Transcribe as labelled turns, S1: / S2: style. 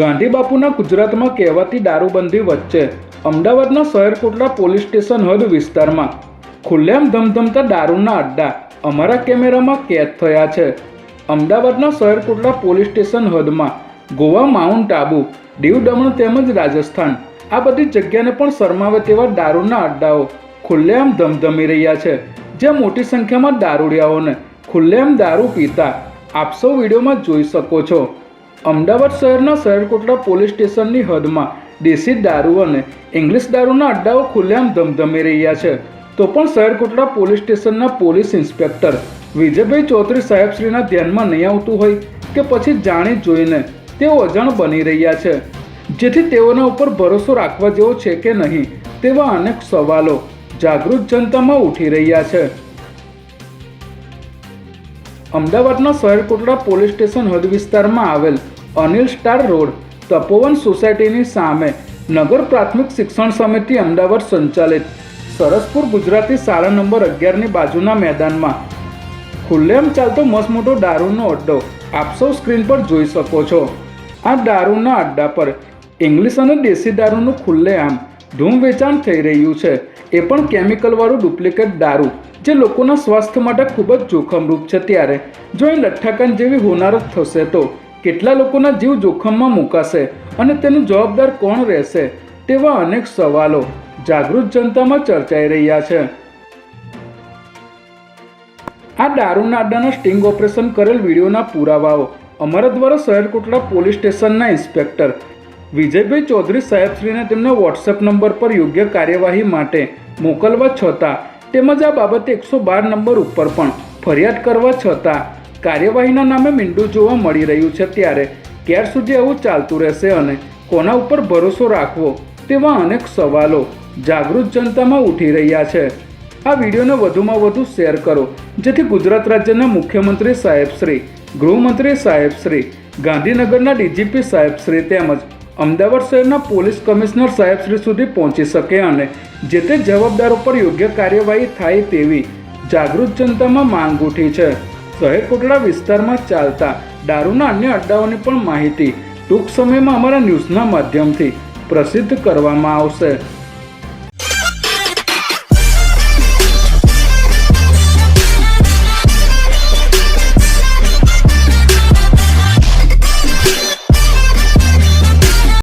S1: ગાંધી બાપુના ગુજરાતમાં કહેવાતી દારૂબંધી વચ્ચે અમદાવાદના શહેર કોટડા પોલીસ સ્ટેશન હદ વિસ્તારમાં ખુલ્લેઆમ ધમધમતા દારૂના અડ્ડા અમારા કેમેરામાં કેદ થયા છે। અમદાવાદના શહેર કોટડા પોલીસ સ્ટેશન હદમાં ગોવા, માઉન્ટ આબુ, દીવ, દમણ તેમજ રાજસ્થાન આ બધી જગ્યાને પણ શરમાવે તેવા દારૂના અડ્ડાઓ ખુલ્લેઆમ ધમધમી રહ્યા છે, જ્યાં મોટી સંખ્યામાં દારૂડિયાઓને ખુલ્લેઆમ દારૂ પીતા આપ સૌ વિડીયોમાં જોઈ શકો છો। અમદાવાદ શહેરના શહેર કોટડા પોલીસ સ્ટેશનની હદમાં દેશી દારૂ અને ઇંગ્લિશ દારૂના અડ્ડાઓ ખુલ્લેઆમ ધમધમી રહ્યા છે, તો પણ શહેર કોટડા પોલીસ સ્ટેશનના પોલીસ ઇન્સ્પેક્ટર વિજયભાઈ ચૌધરી સાહેબશ્રીના ધ્યાનમાં નહીં આવતું હોય કે પછી જાણી જોઈને તેઓ અજાણ બની રહ્યા છે, જેથી તેઓના ઉપર ભરોસો રાખવા જેવો છે કે નહીં તેવા અનેક સવાલો જાગૃત જનતામાં ઉઠી રહ્યા છે। અમદાવાદના શહેર કોટડા પોલીસ સ્ટેશન હદ વિસ્તારમાં આવેલ અનિલ સ્ટાર રોડ તપોવન સોસાયટીની સામે નગર પ્રાથમિક શિક્ષણ સમિતિ અમદાવાદ સંચાલિત સરસપુર ગુજરાતી શાળા નંબર 11ની બાજુના મેદાનમાં ખુલ્લેઆમ ચાલતો મસમોટો દારૂનો અડ્ડો આપ સૌ સ્ક્રીન પર જોઈ શકો છો। આ દારૂના અડ્ડા પર ઇંગ્લિશ અને દેશી દારૂનું ખુલ્લેઆમ ધૂમ વેચાણ થઈ રહ્યું છે, એ પણ કેમિકલવાળું ડુપ્લિકેટ દારૂ જે લોકોના સ્વાસ્થ્ય માટે ખૂબ જ જોખમરૂપ છે। ત્યારે જો એ લઠ્ઠાકાંડ જેવી હોનારત થશે તો કેટલા લોકોના જીવ જોખમમાં મુકાશે અને તેનું જવાબદાર કોણ રહેશે તેવા અનેક સવાલો જાગૃત જનતામાં ચર્ચાઈ રહ્યા છે। આ દારૂના અડ્ડાના સ્ટિંગ ઓપરેશન કરેલ વિડીયોના પુરાવાઓ અમારા દ્વારા શહેર કોટડા પોલીસ સ્ટેશનના ઇન્સ્પેક્ટર વિજયભાઈ ચૌધરી સાહેબશ્રીને તેમના વોટ્સએપ નંબર પર યોગ્ય કાર્યવાહી માટે મોકલવા છતાં તેમજ આ બાબતે 112 નંબર ઉપર પણ ફરિયાદ કરવા છતાં કાર્યવાહીના નામે મીંડું જોવા મળી રહ્યું છે। ત્યારે ક્યાર સુધી આવું ચાલતું રહેશે અને કોના ઉપર ભરોસો રાખવો તેવા અનેક સવાલો જાગૃત જનતામાં ઉઠી રહ્યા છે। આ વિડીયોને વધુમાં વધુ શેર કરો, જેથી ગુજરાત રાજ્યના મુખ્યમંત્રી સાહેબશ્રી, ગૃહમંત્રી સાહેબશ્રી, ગાંધીનગરના ડીજીપી સાહેબશ્રી તેમજ અમદાવાદ શહેરના પોલીસ કમિશનર સાહેબશ્રી સુધી પહોંચી શકે અને જે તે જવાબદારો પર યોગ્ય કાર્યવાહી થાય તેવી જાગૃત જનતામાં માંગ ઉઠી છે। શહેર કોટડા વિસ્તારમાં ચાલતા દારૂના અન્ય અડ્ડાઓની પણ માહિતી ટૂંક સમયમાં અમારા ન્યૂઝના માધ્યમથી પ્રસિદ્ધ કરવામાં આવશે।